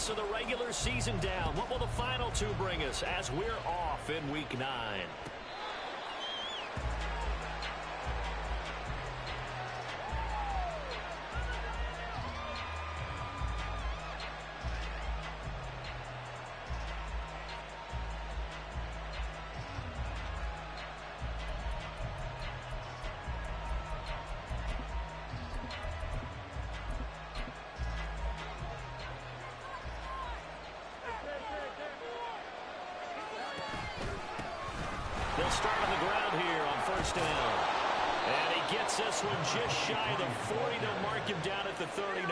of the regular season down. What will the final two bring us as we're off in Week 9? They'll start on the ground here on first down. And he gets this one just shy of the 40. They'll mark him down at the 39.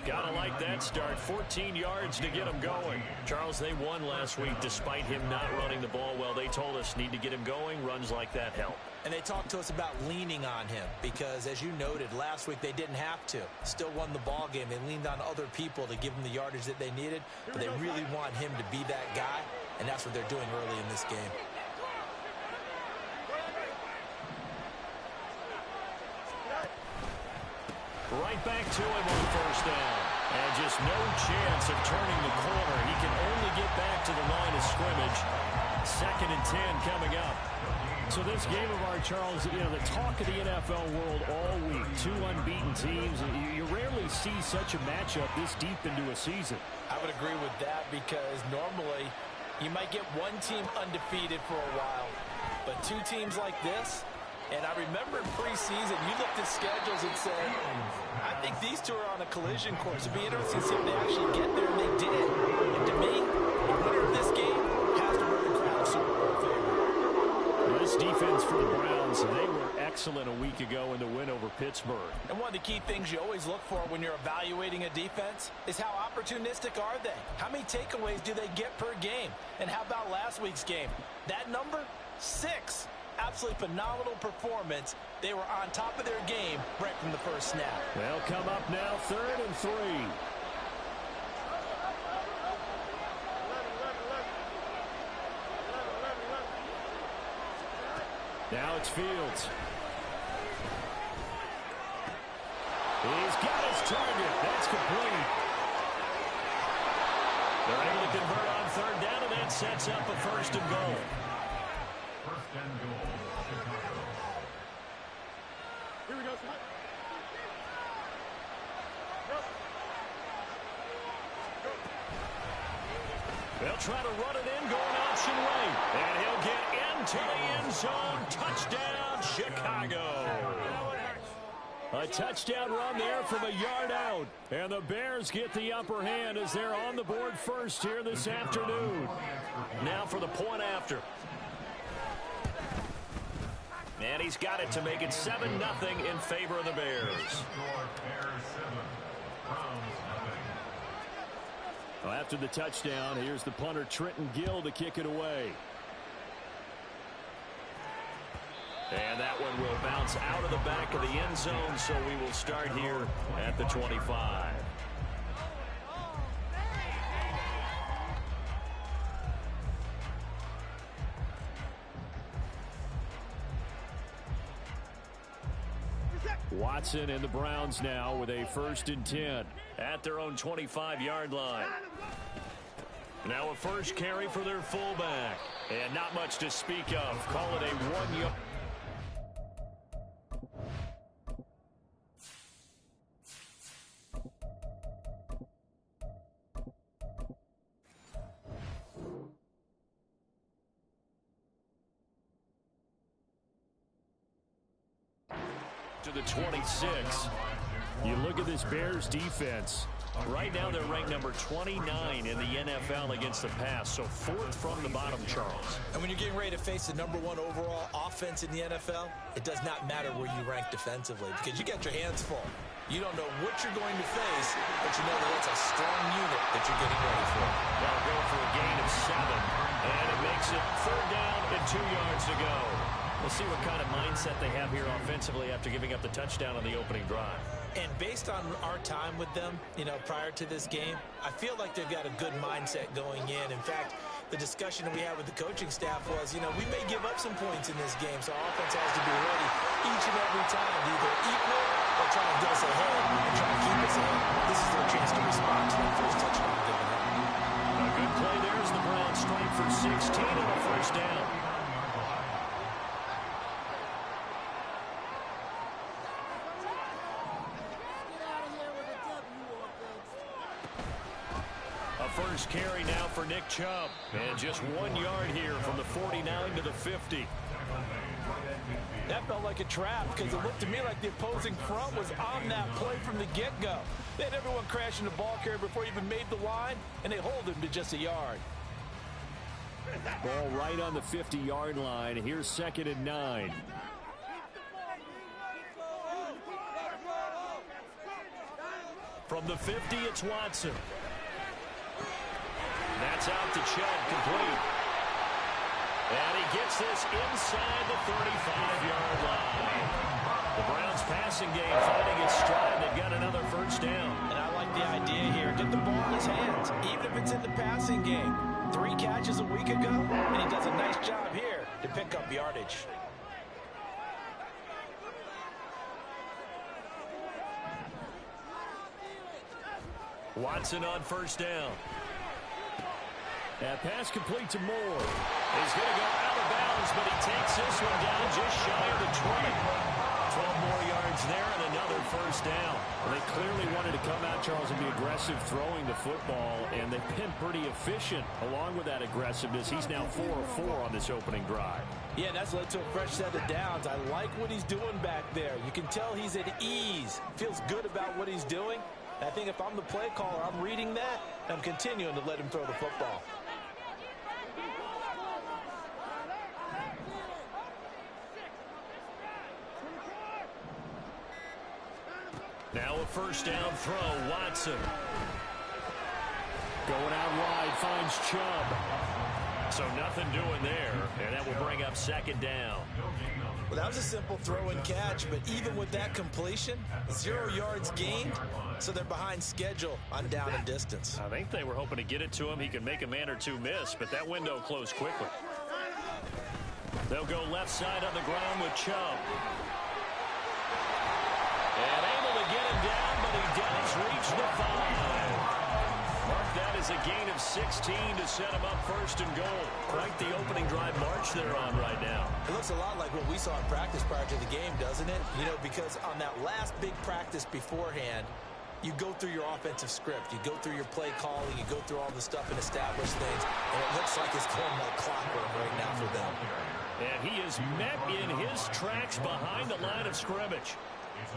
Gotta like that start. 14 yards to get him going. Charles, they won last week despite him not running the ball well. They told us need to get him going. Runs like that help. And they talked to us about leaning on him because, as you noted, last week they didn't have to. Still won the ball game. They leaned on other people to give them the yardage that they needed, but they really want him to be that guy, and that's what they're doing early in this game. Right back to him on first down. And just no chance of turning the corner. He can only get back to the line of scrimmage. 2nd and 10 coming up. So this game of ours, Charles, you know, the talk of the NFL world all week. Two unbeaten teams. You rarely see such a matchup this deep into a season. I would agree with that because normally you might get one team undefeated for a while. But two teams like this, and I remember in preseason, you looked at schedules and said, I think these two are on a collision course. It'd be interesting to see if they actually get there, and they did. And to me, the winner of this game has to wear the crown of Super Bowl favorite. This defense for the Browns, they were excellent a week ago in the win over Pittsburgh. And one of the key things you always look for when you're evaluating a defense is how opportunistic are they? How many takeaways do they get per game? And how about last week's game? That number, 6. Absolutely phenomenal performance. They were on top of their game right from the first snap. They'll come up now 3rd and 3. Now it's Fields. He's got his target. That's complete. They're able to convert on 3rd down, and that sets up a 1st and goal. Here we go, Scott. They'll try to run it in, going option right. And he'll get into the end zone. Touchdown, Chicago. A touchdown run there from a yard out. And the Bears get the upper hand as they're on the board first here this afternoon. Now for the point after. And he's got it to make it 7-0 in favor of the Bears. Well, after the touchdown, here's the punter Trenton Gill to kick it away. And that one will bounce out of the back of the end zone, so we will start here at the 25. Watson and the Browns now with a 1st and 10. At their own 25-yard line. Now a first carry for their fullback. And not much to speak of. Call it a 1-yard. To the 26. You look at this Bears defense. Right now they're ranked number 29 in the NFL against the pass, so 4th from the bottom, Charles. And when you're getting ready to face the #1 overall offense in the NFL, it does not matter where you rank defensively because you got your hands full. You don't know what you're going to face, but you know that it's a strong unit that you're getting ready for. They'll go for a gain of 7, and it makes it 3rd down and 2 yards to go. We'll see what kind of mindset they have here offensively after giving up the touchdown on the opening drive. And based on our time with them, you know, prior to this game, I feel like they've got a good mindset going in. In fact, the discussion that we had with the coaching staff was, you know, we may give up some points in this game, so our offense has to be ready each and every time to either equal or try to get us ahead and try to keep us ahead. This is their chance to respond to that first touchdown. 16 on a first down. A first carry now for Nick Chubb. And just 1 yard here from the 49 to the 50. That felt like a trap because it looked to me like the opposing front was on that play from the get-go. They had everyone crashing the ball carrier before he even made the line, and they hold him to just a yard. Ball right on the 50-yard line. Here's 2nd and 9. From the 50, it's Watson. That's out to Chubb, complete. And he gets this inside the 35-yard line. The Browns passing game finding its stride. They've got another first down. And I like the idea here. Get the ball in his hands, even if it's in the passing game. 3 catches a week ago, and he does a nice job here to pick up yardage. Watson on first down. That pass complete to Moore. He's going to go out of bounds, but he takes this one down just shy of the 20. 12 more yards there and another first down. Well, they clearly wanted to come out, Charles, and be aggressive throwing the football, and they've been pretty efficient along with that aggressiveness. He's now 4 of 4 on this opening drive. Yeah, that's led to a fresh set of downs. I like what he's doing back there. You can tell he's at ease. Feels good about what he's doing. I think if I'm the play caller, I'm reading that, and I'm continuing to let him throw the football. Now a first down throw, Watson. Going out wide, finds Chubb. So nothing doing there, and that will bring up 2nd down. Well, that was a simple throw and catch, but even with that completion, 0 yards gained, so they're behind schedule on down and distance. I think they were hoping to get it to him. He could make a man or two miss, but that window closed quickly. They'll go left side on the ground with Chubb. And able to get him down, but he does reach the 5. Mark that as a gain of 16 to set him up 1st and goal. Quite the opening drive march they're on right now. It looks a lot like what we saw in practice prior to the game, doesn't it? You know, because on that last big practice beforehand, you go through your offensive script. You go through your play calling. You go through all the stuff and establish things. And it looks like it's going like clockwork right now for them. And he is met in his tracks behind the line of scrimmage.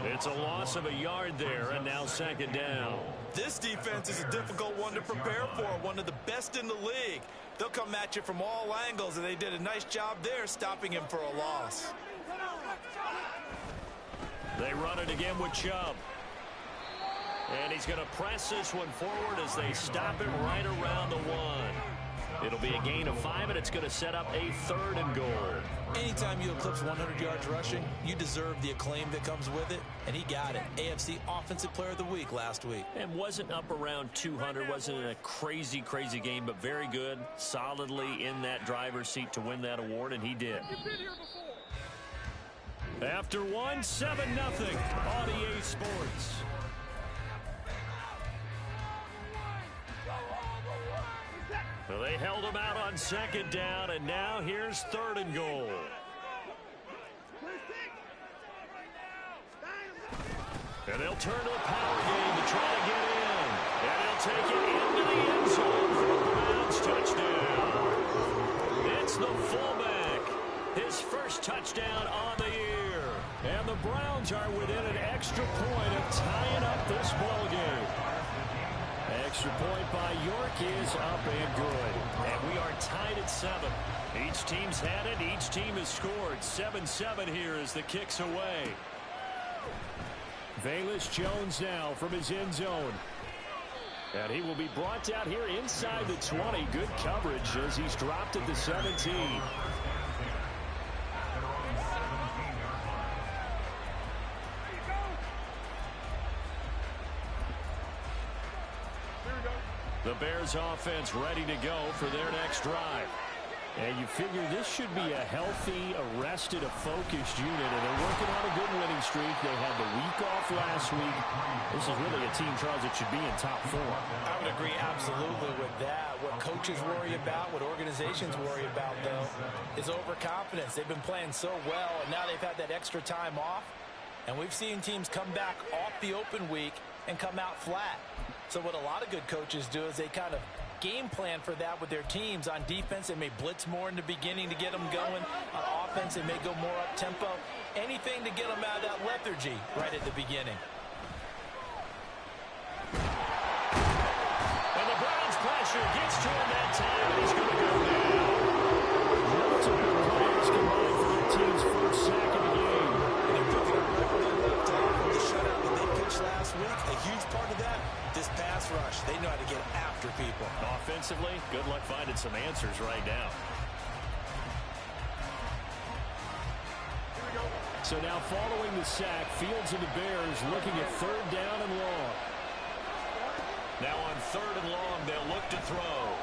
It's a loss of a yard there, and now 2nd down. This defense is a difficult one to prepare for, one of the best in the league. They'll come at you from all angles, and they did a nice job there stopping him for a loss. They run it again with Chubb. And he's going to press this one forward as they stop it right around the 1. It'll be a gain of 5, and it's going to set up a 3rd and goal. Anytime you eclipse 100 yards rushing, you deserve the acclaim that comes with it, and he got it. AFC Offensive Player of the Week last week. And wasn't up around 200, wasn't a crazy, crazy game, but very good, solidly in that driver's seat to win that award, and he did. After 1, 7-0 on EA Sports. Well, they held him out on 2nd down, and now here's 3rd and goal. And they'll turn to the power game to try to get in. And he'll take it into the end zone for a Browns touchdown. It's the fullback. His first touchdown on the year. And the Browns are within an extra point of tying up this ballgame. Extra point by York is up and good. And we are tied at 7. Each team's had it. Each team has scored. 7-7 here as the kick's away. Velus Jones now from his end zone. And he will be brought down here inside the 20. Good coverage as he's dropped at the 17. The Bears offense ready to go for their next drive. And you figure this should be a healthy, arrested, a focused unit, and they're working on a good winning streak. They had the week off last week. This is really a team, Charles, that should be in top 4. I would agree absolutely with that. What coaches worry about, what organizations worry about, though, is overconfidence. They've been playing so well, and now they've had that extra time off, and we've seen teams come back off the open week and come out flat. So what a lot of good coaches do is they kind of game plan for that with their teams. On defense, they may blitz more in the beginning to get them going. On offense, they may go more up-tempo. Anything to get them out of that lethargy right at the beginning. And the Browns pressure gets to him that time, and he's going to go down. Multiple players combined for the team's first sack of the game. And they're picking up right where they left off with the shutout that they pitched last week. A huge part of that, this pass rush. They know how to get after people. Offensively, good luck finding some answers right now. So now following the sack, Fields and the Bears looking at 3rd down and long. Now on 3rd and long, they'll look to throw.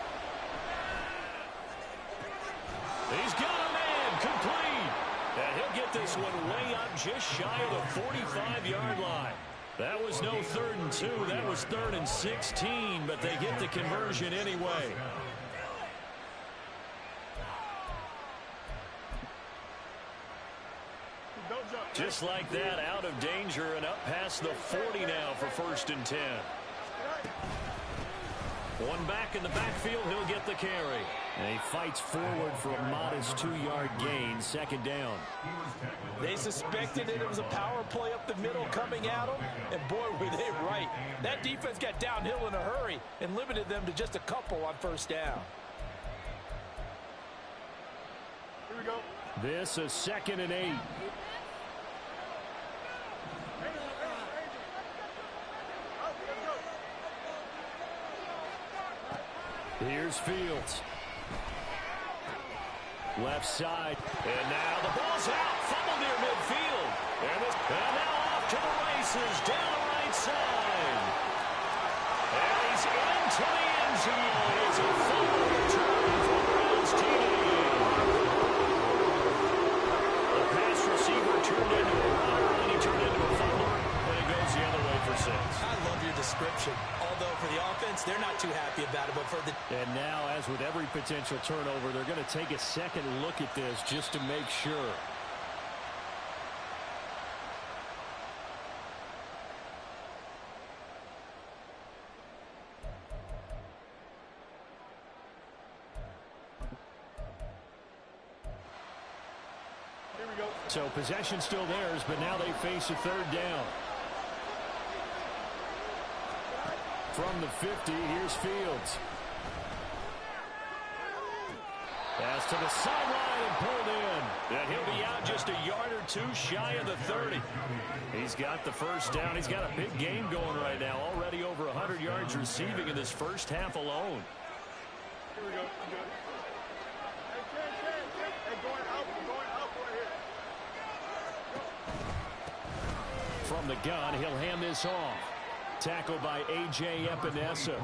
He's got a man complete. And he'll get this one way up just shy of the 45-yard line. That was no 3rd and 2. That was 3rd and 16, but they get the conversion anyway. Just like that, out of danger and up past the 40 now for 1st and 10. One back in the backfield, he'll get the carry. And he fights forward for a modest 2-yard gain, 2nd down. They suspected that it was a power play up the middle coming at them, and boy, were they right. That defense got downhill in a hurry and limited them to just a couple on 1st down. Here we go. This a 2nd and 8. Here's Fields. Left side. And now the ball's out. Fumble near midfield. And now off to the races down the right side. And he's into the end zone. It's a fumble return for Browns team. The pass receiver turned into a runner, and he turned into a fumbler, and it goes the other way for 6. I love your description. Although for the offense, they're not too happy about it, but for the... And now, as with every potential turnover, they're going to take a second look at this just to make sure. Here we go. So possession still theirs, but now they face a 3rd down. From the 50, here's Fields. Pass to the sideline and pulled in. And he'll be out just a yard or 2 shy of the 30. He's got the 1st down. He's got a big game going right now. Already over 100 yards receiving in this first half alone. Here we go. Hey, going up right here. From the gun, he'll hand this off. Tackled by A.J. Epinesa.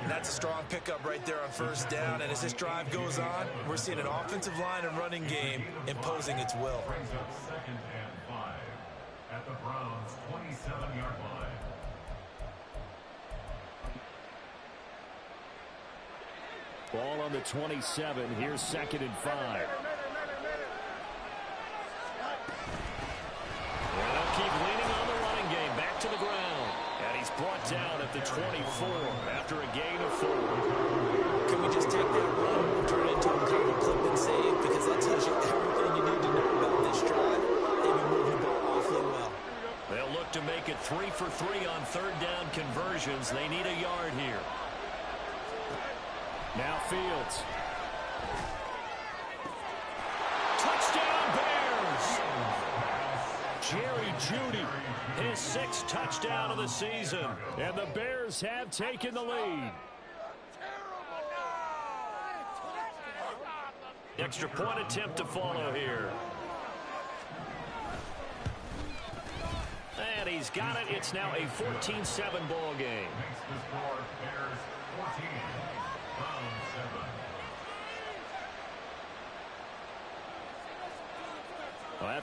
That's a strong pickup right there on 1st down, and as this drive goes on, we're seeing an offensive line and running game imposing its will. Brings up 2nd and 5 at the Browns' 27-yard line. Ball on the 27. Here's 2nd and 5. And they'll keep leaning on the running game. Back to the ground. And he's brought down at the 24 after a gain of 4. Can we just take that run, turn it into a kind of a clip and save? Because that tells you everything you need to know about this drive. They've been moving the ball awfully well. They'll look to make it 3 for 3 on 3rd down conversions. They need a yard here. Now Fields. Touchdown Bears! Jerry Jeudy, his 6th touchdown of the season. And the Bears have taken the lead. Extra point attempt to follow here. And he's got it. It's now a 14-7 ball game. Makes the score Bears 14, Browns 7.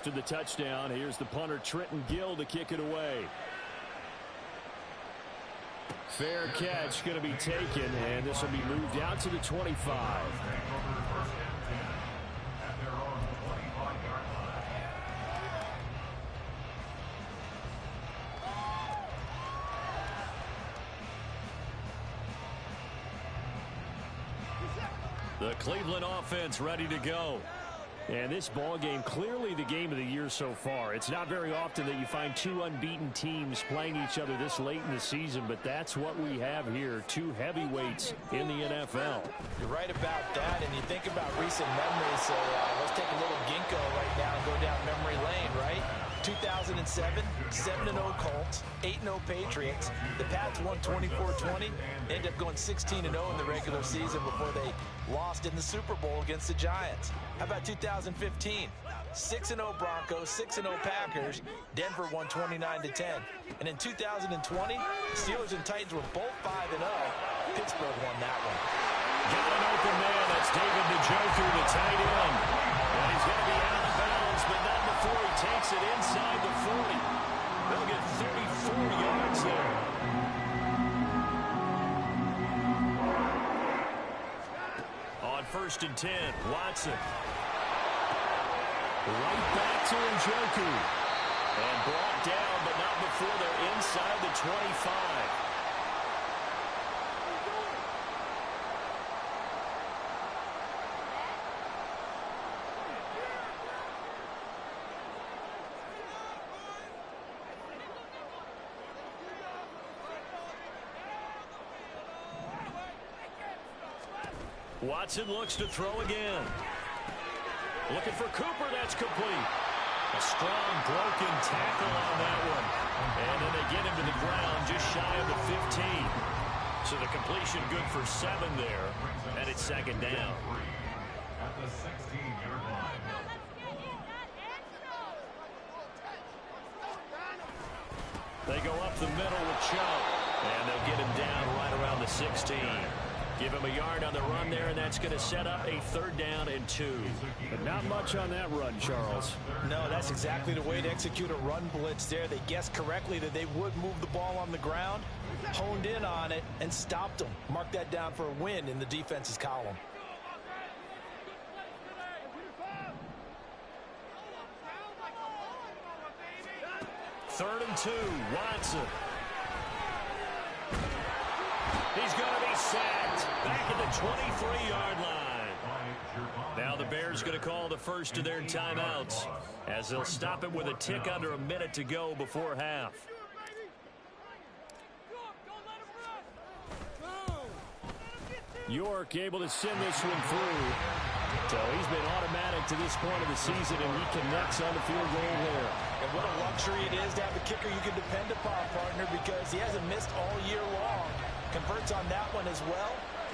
After the touchdown, here's the punter Trenton Gill to kick it away. Fair catch going to be taken, and this will be moved out to the 25. The Cleveland offense ready to go. And this ball game, clearly the game of the year so far. It's not very often that you find two unbeaten teams playing each other this late in the season, but that's what we have here, two heavyweights in the NFL. You're right about that, and you think about recent memories, so let's take a little ginkgo right now and go down memory lane, right? 2007, 7-0 Colts, 8-0 Patriots. The Pats won 24-20, ended up going 16-0 in the regular season before they lost in the Super Bowl against the Giants. How about 2015? 6-0 Broncos, 6-0 Packers. Denver won 29-10. And in 2020, Steelers and Titans were both 5-0. Pittsburgh won that one. Got an open man. That's David Njoku, the tight end. And he's going to be out of bounds, but not before he takes it inside the 40. They'll get 34 yards there. On 1st and 10, Watson. Right back to Njoku. And brought down, but not before they're inside the 25. Watson looks to throw again. Looking for Cooper. That's complete. A strong broken tackle on that one. And then they get him to the ground just shy of the 15. So the completion good for 7 there. And it's 2nd down. At the 16-yard line. They go up the middle with Chubb. And they'll get him down right around the 16. Give him a yard on the run there, and that's going to set up a 3rd down and 2. But not much on that run, Charles. No, that's exactly the way to execute a run blitz there. They guessed correctly that they would move the ball on the ground, honed in on it, and stopped them. Mark that down for a win in the defense's column. Third and 2, Watson. He's going to be sacked back at the 23-yard line. Now the Bears going to call the first of their timeouts as they'll stop it with a tick under a minute to go before half. York able to send this one through. So he's been automatic to this point of the season, and he connects on the field goal there. And what a luxury it is to have a kicker you can depend upon, partner, because he hasn't missed all year long. Converts on that one as well.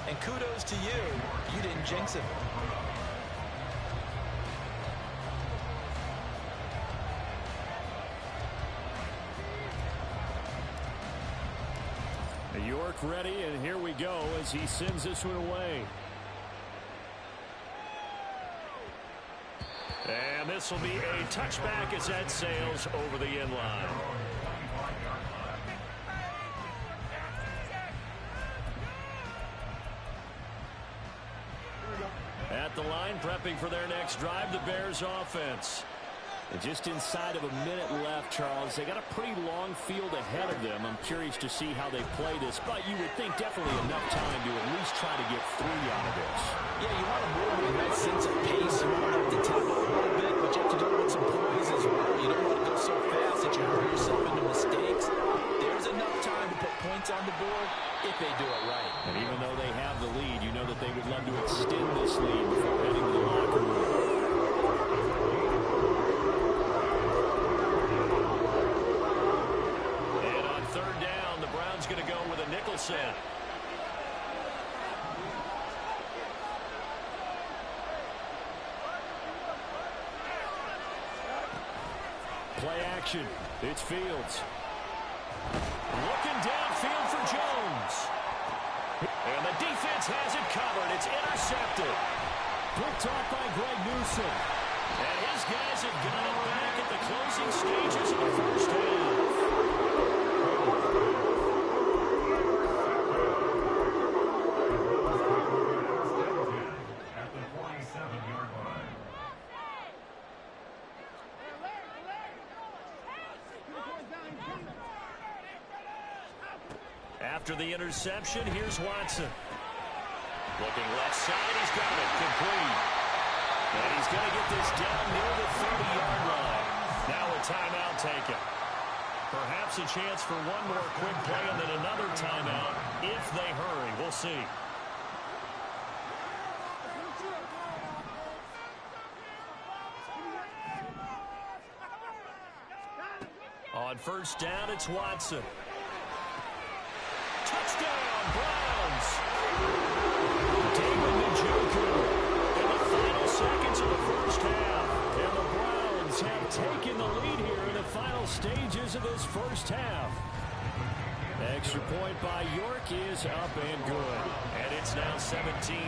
And kudos to you. You didn't jinx him. York ready, and here we go as he sends this one away. And this will be a touchback as that sails over the end line. At the line, prepping for their next drive, the Bears offense. And just inside of a minute left, Charles. They got a pretty long field ahead of them. I'm curious to see how they play this, but you would think definitely enough time to at least try to get 3 out of this. Yeah, you want to move with that sense of pace. You want to have to tempo a little bit, but you have to do it with some poise as well. You don't want to go so fast that you hurt yourself into mistakes. There's enough time to put points on the board if they do it right. And even though they have the lead, you know that they would love to extend this lead before heading to the locker room. Going to go with a nickel set. Play action. It's Fields. Looking downfield for Jones. And the defense has it covered. It's intercepted. Picked off by Greg Newsome. And his guys have got it back at the closing stages of the first half. At the 47-yard line. After the interception, here's Watson. Looking left side, he's got it complete. And he's going to get this down near the 30-yard line. Now a timeout taken. Perhaps a chance for one more quick play and then another timeout if they hurry. We'll see. On first down, it's Watson. Touchdown, Browns! David Njoku in the final seconds of the first half. And the Browns have taken the lead here in the final stages of this first half. Extra point by York is up and good. And it's now 17-14.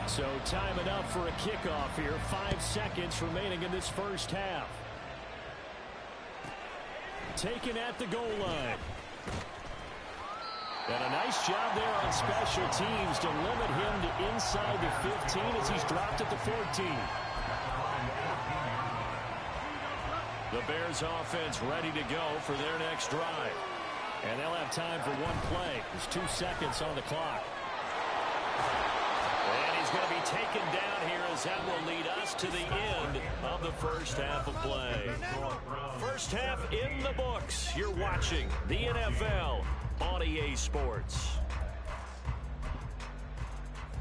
So time enough for a kickoff here. 5 seconds remaining in this first half. Taken at the goal line. And a nice job there on special teams to limit him to inside the 15 as he's dropped at the 14. The Bears offense ready to go for their next drive. And they'll have time for one play. There's 2 seconds on the clock. And he's going to be taken down here as that will lead us to the end of the first half of play. First half in the books. You're watching the NFL on EA Sports.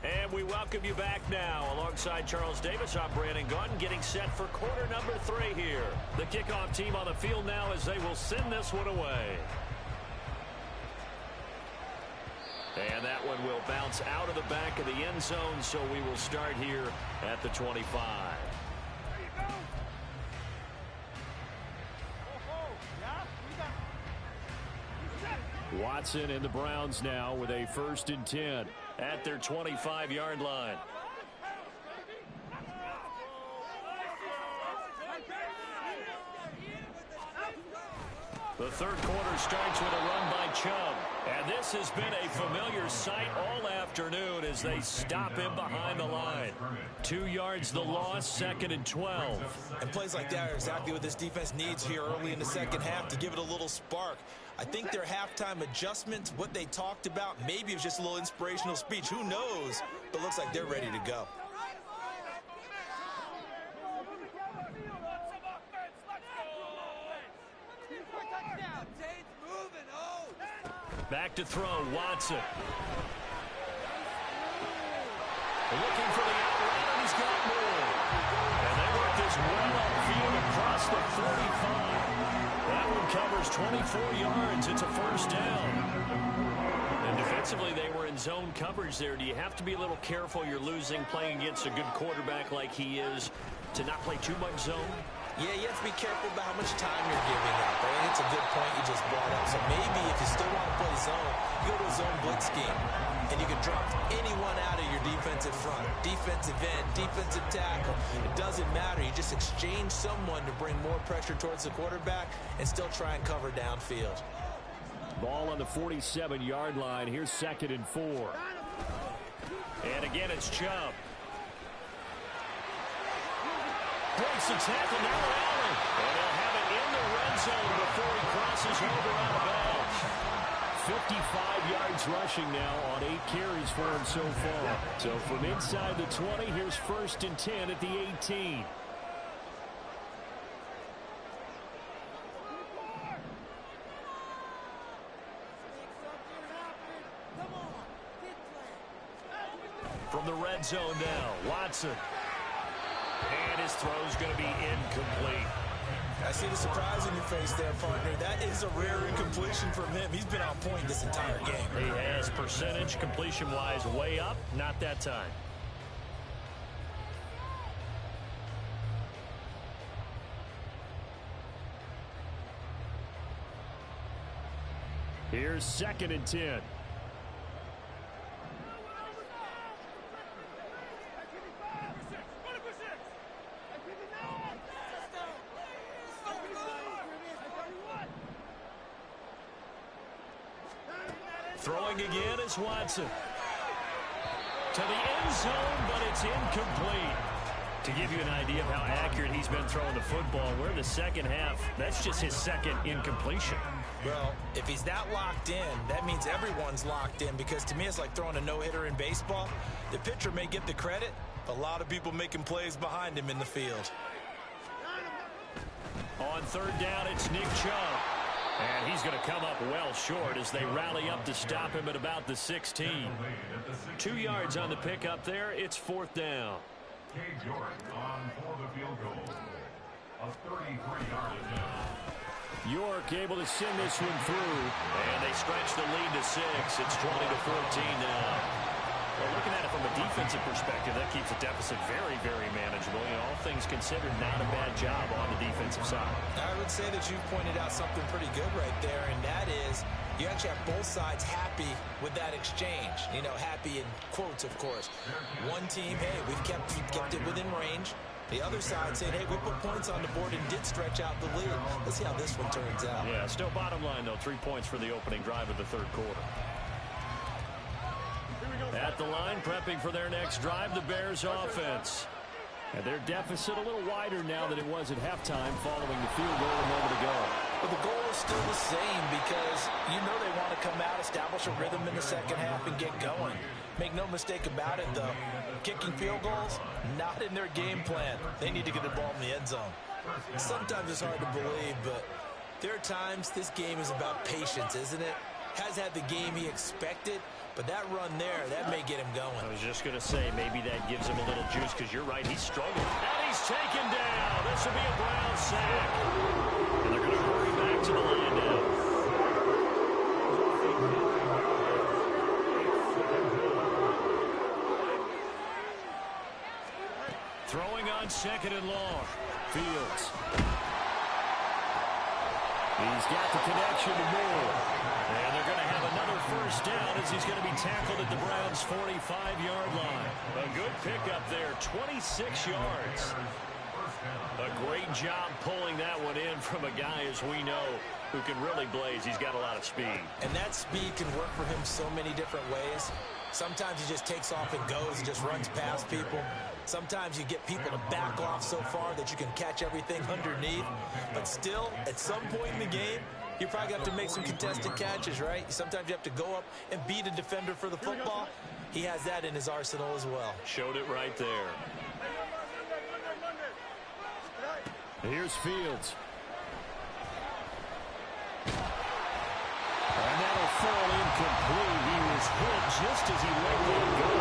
And we welcome you back now. Alongside Charles Davis, I'm Brandon Gaudin, getting set for quarter number 3 here. The kickoff team on the field now as they will send this one away. And that one will bounce out of the back of the end zone, so we will start here at the 25. Watson and the Browns now with a 1st and 10 at their 25-yard line. The third quarter starts with a run by Chubb. And this has been a familiar sight all afternoon as they stop him behind the line. 2 yards the loss, 2nd and 12. And plays like that are exactly what this defense needs here early in the second half to give it a little spark. I think their halftime adjustments, what they talked about, maybe it was just a little inspirational speech. Who knows? But looks like they're ready to go. Back to throw, Watson. Looking for the out route, and he's got more. And they work this well upfield across the 45. That one covers 24 yards. It's a first down. And defensively, they were in zone coverage there. Do you have to be a little careful? You're losing, playing against a good quarterback like he is, to not play too much zone? Yeah, you have to be careful about how much time you're giving up. I think it's a good point you just brought up. So maybe if you still want to play zone, you go to a zone blitz scheme. And you can drop anyone out of your defensive front. Defensive end, defensive tackle. It doesn't matter. You just exchange someone to bring more pressure towards the quarterback and still try and cover downfield. Ball on the 47-yard line. Here's 2nd and 4. And again, it's Chubb. Breaks the tackle, now Allen. And he'll have it in the red zone before he crosses over out of bounds. 55 yards rushing now on 8 carries for him so far. So from inside the 20, here's 1st and 10 at the 18. From the red zone now, Watson. And his throw's going to be incomplete. I see the surprise in your face there, partner. That is a rare incompletion from him. He's been on point this entire game. He has percentage completion-wise way up. Not that time. Here's 2nd and 10. Throwing again is Watson. To the end zone, but it's incomplete. To give you an idea of how accurate he's been throwing the football, we're in the second half. That's just his second incompletion. Well, if he's that locked in, that means everyone's locked in, because to me it's like throwing a no-hitter in baseball. The pitcher may get the credit, but a lot of people making plays behind him in the field. On third down, it's Nick Chubb. And he's going to come up well short as they rally up to stop him at about the 16. 2 yards on the pickup there. It's fourth down. Cade York on for the field goal. A 33-yard attempt. York able to send this one through. And they stretch the lead to 6. It's 20-14 now. Well, looking at it from a defensive perspective, that keeps the deficit very, very manageable. You know, all things considered, not a bad job on the defensive side. I would say that you pointed out something pretty good right there, and that is you actually have both sides happy with that exchange. You know, happy in quotes, of course. One team, hey, we've kept it within range. The other side saying, hey, we put points on the board and did stretch out the lead. Let's see how this one turns out. Yeah, still bottom line, though, 3 points for the opening drive of the third quarter. At the line, prepping for their next drive, the Bears offense. And their deficit a little wider now than it was at halftime following the field goal a moment ago. But the goal is still the same, because you know they want to come out, establish a rhythm in the second half, and get going. Make no mistake about it, though. Kicking field goals, not in their game plan. They need to get the ball in the end zone. Sometimes it's hard to believe, but there are times this game is about patience, isn't it? Has had the game he expected, but that run there, that may get him going. I was just going to say, maybe that gives him a little juice, because you're right, he's struggling. And he's taken down. This will be a Brown sack. And they're going to hurry back to the line now. Throwing on second and long. Fields. He's got the connection to Moore. And they're going to have another first down as he's going to be tackled at the Browns' 45-yard line. A good pickup there, 26 yards. A great job pulling that one in from a guy, as we know, who can really blaze. He's got a lot of speed. And that speed can work for him so many different ways. Sometimes he just takes off and goes and just runs past people. Sometimes you get people to back off so far that you can catch everything underneath. But still, at some point in the game, you probably have to make some contested catches, right? Sometimes you have to go up and beat a defender for the football. He has that in his arsenal as well. Showed it right there. Here's Fields. And that'll fall incomplete. He was hit just as he let that go.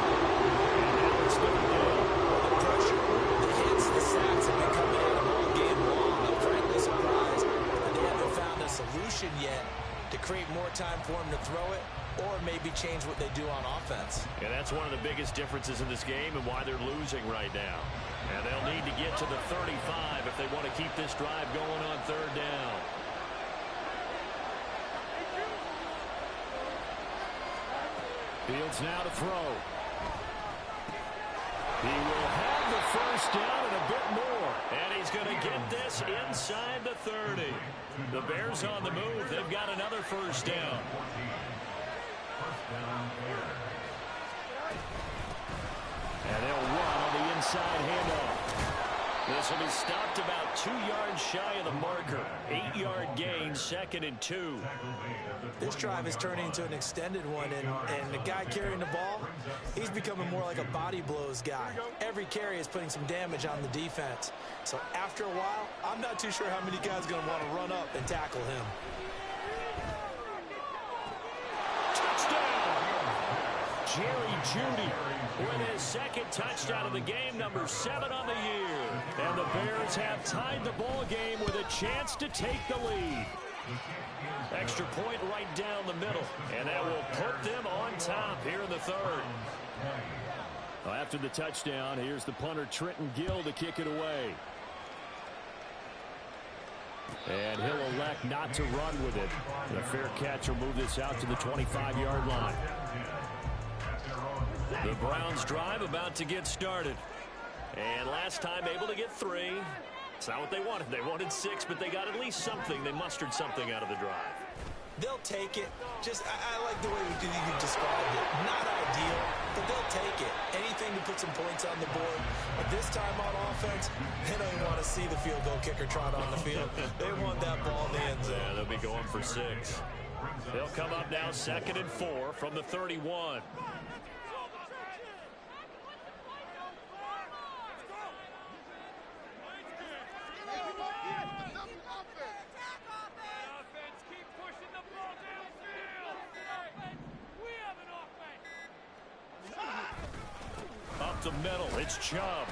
And now it's third down. The pressure, the hits, the sacks have been coming at him all game long. I'm frankly surprised that they haven't found a solution yet to create more time for him to throw it, or maybe change what they do on offense. And that's one of the biggest differences in this game and why they're losing right now. And they'll need to get to the 35 if they want to keep this drive going on third down. Fields now to throw. He will have the first down and a bit more. And he's going to get this inside the 30. The Bears on the move. They've got another first down. And they'll run on the inside handoff. This will be stopped about 2 yards shy of the marker. 8-yard gain, 2nd and 2. This drive is turning into an extended one, and the guy carrying the ball, he's becoming more like a body blows guy. Every carry is putting some damage on the defense. So after a while, I'm not too sure how many guys are going to want to run up and tackle him. Touchdown! Jerry Jeudy with his second touchdown of the game, number 7 on the year. And the Bears have tied the ball game with a chance to take the lead. Extra point right down the middle, and that will put them on top here in the third. Well, after the touchdown, here's the punter Trenton Gill to kick it away. And he'll elect not to run with it. And a fair catch will move this out to the 25-yard line. The Browns drive about to get started. And last time able to get 3. It's not what they wanted. They wanted 6, but they got at least something. They mustered something out of the drive. They'll take it. I like the way you described it. Not ideal, but they'll take it. Anything to put some points on the board. But this time on offense, they don't even want to see the field goal kicker trot on the field. They want that ball in the end zone. Yeah, they'll be going for 6. They'll come up now 2nd and 4 from the 31. Up the middle, it's Chubb.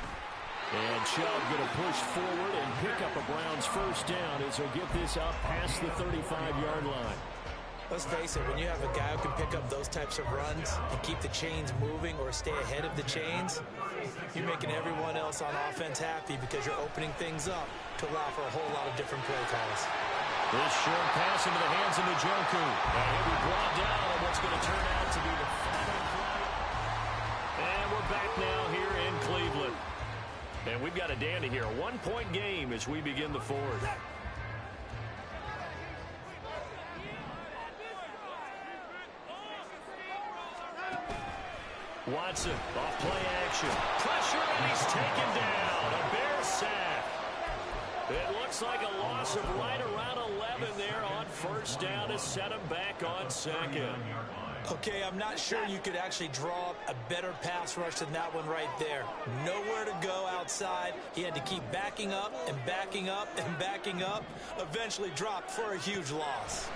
And Chubb going to push forward and pick up a Browns first down as he'll get this up past the 35-yard line. Let's face it, when you have a guy who can pick up those types of runs and keep the chains moving or stay ahead of the chains, you're making everyone else on offense happy because you're opening things up to allow for a whole lot of different play calls. This short pass into the hands of Njoku. And he'll be brought down on what's going to turn out to be the final play. And we're back now here in Cleveland. And we've got a dandy here. A 1-point game as we begin the 4th. Watson, off play action. Pressure, and he's taken down. A Bear sack. It looks like a loss of right around 11 there on first down to set him back on 2nd. Okay, I'm not sure you could actually draw up a better pass rush than that one right there. Nowhere to go outside. He had to keep backing up and backing up and backing up. Eventually dropped for a huge loss.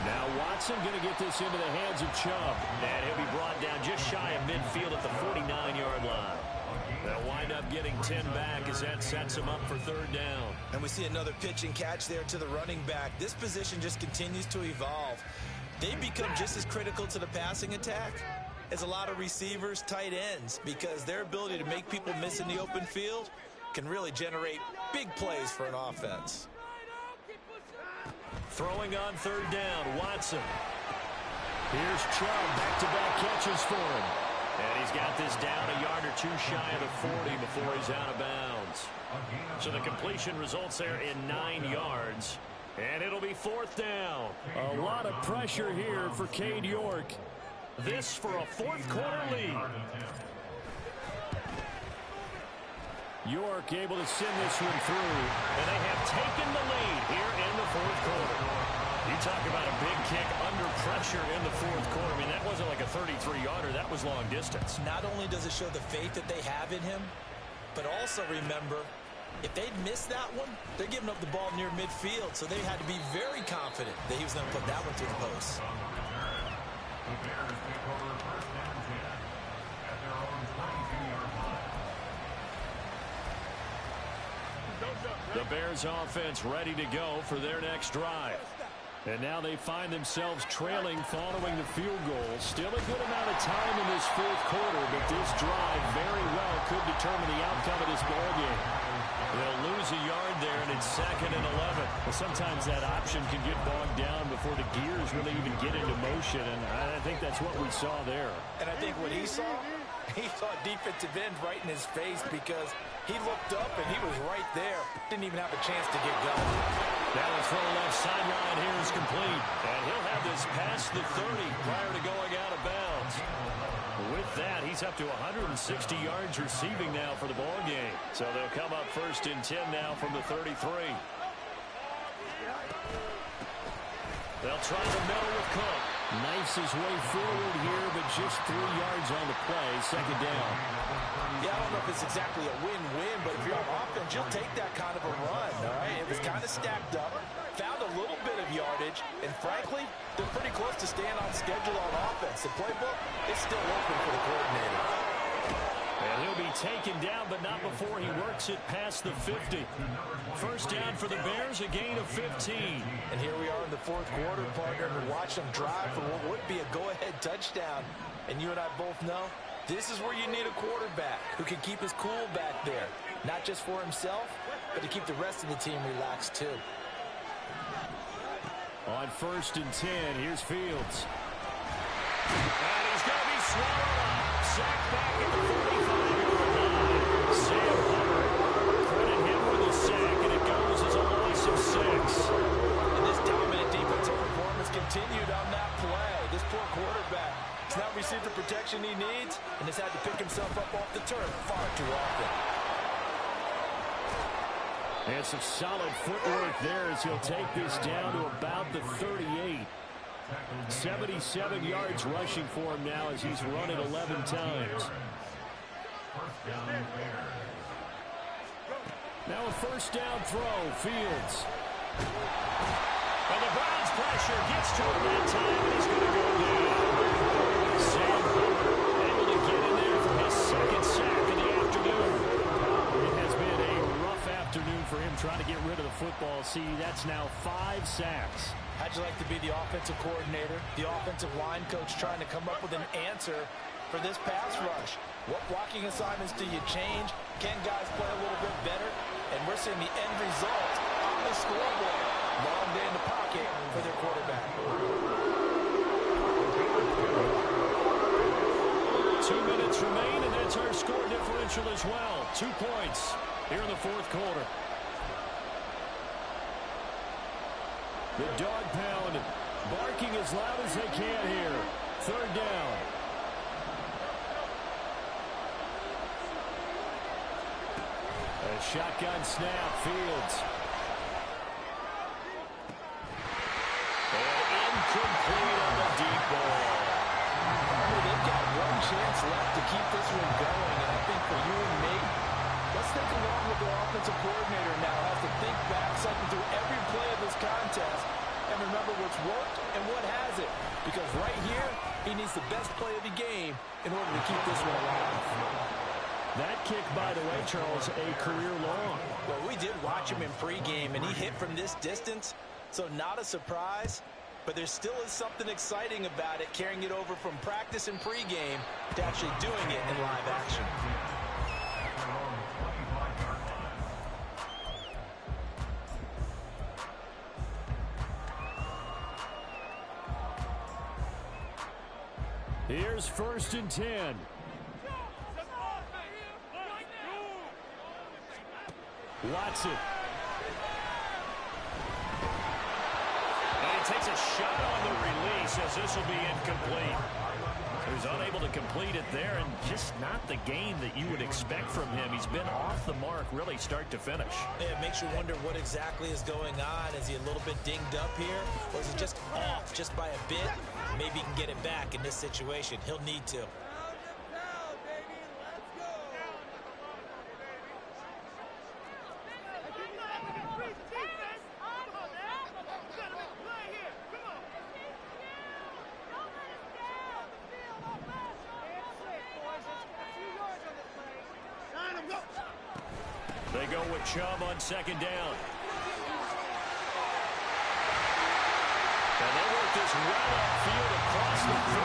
Now Watson going to get this into the hands of Chubb. And he'll be brought down just shy of midfield at the 49-yard line. They'll wind up getting 10 back as that sets him up for 3rd down. And we see another pitch and catch there to the running back. This position just continues to evolve. They become just as critical to the passing attack as a lot of receivers, tight ends, because their ability to make people miss in the open field can really generate big plays for an offense. Throwing on 3rd down, Watson. Here's Chubb, back-to-back catches for him. And he's got this down a yard or 2 shy of the 40 before he's out of bounds. So the completion results there in 9 yards. And it'll be 4th down. A lot of pressure here for Cade York. This for a 4th quarter lead. York able to send this one through. And they have taken the lead here in the 4th quarter. You talk about a big kick under pressure in the 4th quarter. I mean, that wasn't like a 33-yarder. That was long distance. Not only does it show the faith that they have in him, but also remember, if they'd missed that one, they're giving up the ball near midfield, so they had to be very confident that he was going to put that one through the post. The Bears take over 1st and 10 at their own 22-yard line. The Bears offense ready to go for their next drive. And now they find themselves trailing following the field goal. Still a good amount of time in this 4th quarter, but this drive very well could determine the outcome of this ballgame. They'll lose a yard there, and it's 2nd and 11. Well, sometimes that option can get bogged down before the gears really even get into motion, and I think that's what we saw there. And I think what he saw defensive end right in his face because he looked up and he was right there. Didn't even have a chance to get going. That one's throw left sideline here is complete. And he'll have this past the 30 prior to going out of bounds. With that, he's up to 160 yards receiving now for the ball game. So they'll come up 1st and 10 now from the 33. They'll try the middle with Cook. Knifes his way forward here, but just 3 yards on the play. 2nd down. Yeah, I don't know if it's exactly a win-win, but if you're on offense, you'll take that kind of a run, all right? It was kind of stacked up, found a little bit of yardage, and frankly, they're pretty close to staying on schedule on offense. The playbook is still open for the coordinator. And he'll be taken down, but not before he works it past the 50. 1st down for the Bears, a gain of 15. And here we are in the 4th quarter, partner, and watch them drive for what would be a go-ahead touchdown. And you and I both know this is where you need a quarterback who can keep his cool back there. Not just for himself, but to keep the rest of the team relaxed too. On 1st and 10, here's Fields. And he's going to be swallowed up. Sacked back at the 45-yard line. Sam Hubbard, credit him with a sack, and it goes as a loss of 6. continued on that play. This poor quarterback has not received the protection he needs and has had to pick himself up off the turf far too often. And some solid footwork there as he'll take this down to about the 38. 77 yards rushing for him now as he's run it 11 times. Now a first down throw, Fields. And the Browns pressure gets to him that time, and he's going to go down. Sam Hubbard able to get in there for his second sack of the afternoon. It has been a rough afternoon for him trying to get rid of the football. See, that's now 5 sacks. How'd you like to be the offensive coordinator, the offensive line coach trying to come up with an answer for this pass rush? What blocking assignments do you change? Can guys play a little bit better? And we're seeing the end result on the scoreboard. Long day in the pocket for their quarterback. 2 minutes remain, and that's our score differential as well. 2 points here in the fourth quarter. The dog pound barking as loud as they can here. Third down. A shotgun snap, Fields. And incomplete on the deep ball. They've got one chance left to keep this one going, and I think for you and me, let's think along with their offensive coordinator now. Has to think back, cycle through every play of this contest, and remember what's worked and what hasn't. Because right here, he needs the best play of the game in order to keep this one alive. That kick, by the way, Charles, a career long. Well, we did watch him in pregame, and he hit from this distance, so not a surprise. But there still is something exciting about it, carrying it over from practice and pregame to actually doing it in live action. Here's 1st and 10. Watson. And he takes a shot on the release as this will be incomplete. He was unable to complete it there, and just not the game that you would expect from him. He's been off the mark really start to finish. It makes you wonder what exactly is going on. Is he a little bit dinged up here, or is he just off just by a bit? Maybe he can get it back in this situation. He'll need to. They go with Chubb on 2nd down. And they work this right upfield across the 35.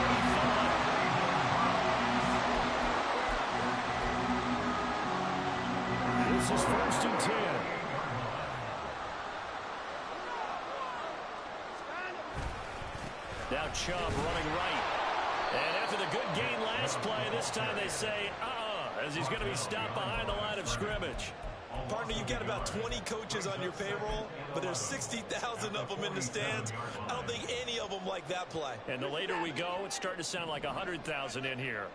This is 1st and 10. Now Chubb running right. And after the good gain last play, this time they say, as he's going to be stopped behind the line of scrimmage. Partner, you've got about 20 coaches on your payroll, but there's 60,000 of them in the stands. I don't think any of them like that play. And the later we go, it's starting to sound like 100,000 in here.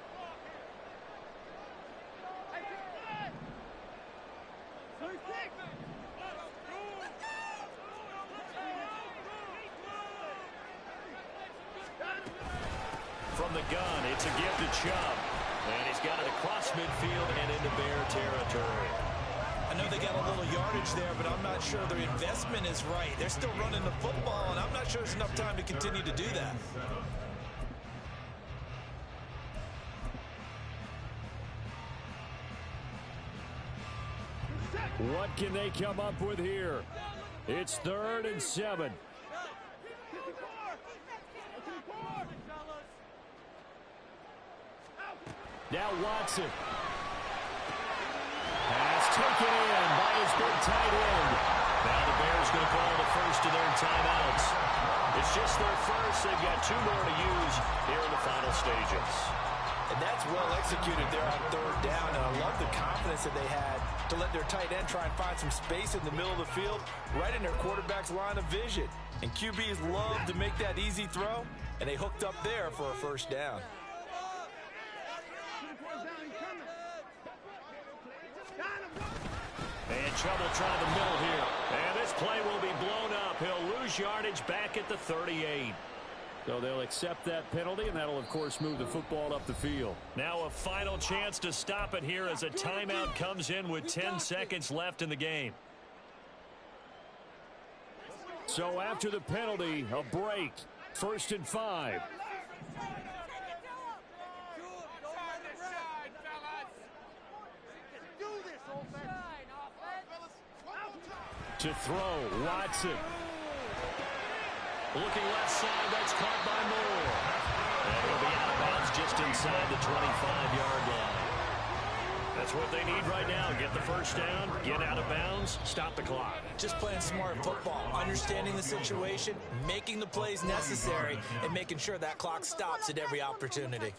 From the gun, it's a give to Chubb. And he's got it across midfield and into Bear territory. I know they got a little yardage there, but I'm not sure their investment is right. They're still running the football, and I'm not sure there's enough time to continue to do that. What can they come up with here? It's 3rd and 7. Now Watson. Pass taken in by his big tight end. Now the Bears going to call the first of their timeouts. It's just their first. They've got 2 more to use here in the final stages. And that's well executed there on 3rd down. And I love the confidence that they had to let their tight end try and find some space in the middle of the field, right in their quarterback's line of vision. And QBs love to make that easy throw, and they hooked up there for a first down. And trouble trying the middle here. And this play will be blown up. He'll lose yardage back at the 38. So they'll accept that penalty, and that'll, of course, move the football up the field. Now a final chance to stop it here as a timeout comes in with 10 seconds left in the game. So after the penalty, a break. 1st and 5. To throw, Watson. Looking left side, that's caught by Moore. And he'll be out of bounds just inside the 25-yard line. That's what they need right now. Get the first down, get out of bounds, stop the clock. Just playing smart football, understanding the situation, making the plays necessary, and making sure that clock stops at every opportunity.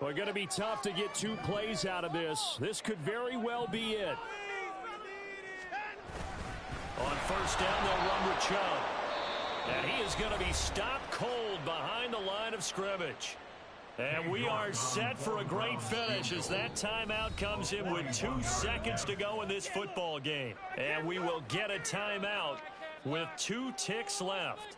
Well, going to be tough to get 2 plays out of this. This could very well be it. On first down, they'll run with Chubb. And he is going to be stopped cold behind the line of scrimmage. And we are set for a great finish as that timeout comes in with 2 seconds to go in this football game. And we will get a timeout with 2 ticks left.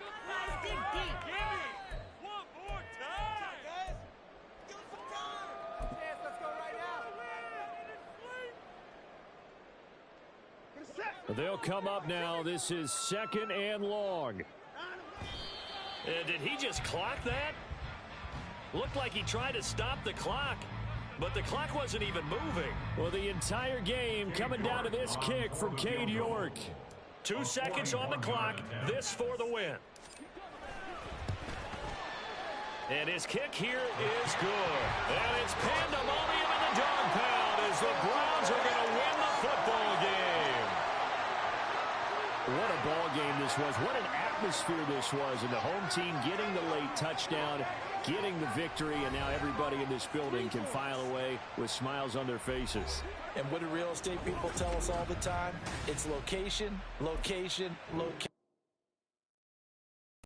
They'll come up now. This is 2nd and long. Did he just clock that? Looked like he tried to stop the clock, but the clock wasn't even moving. Well, the entire game coming down to this kick from Cade York. 2 seconds on the clock. This for the win. And his kick here is good. And it's pandemonium in the dog pound as the Browns are going to win the football game. What a ball game this was. What an atmosphere this was. And the home team getting the late touchdown, getting the victory, and now everybody in this building can file away with smiles on their faces. And what do real estate people tell us all the time? It's location, location, location.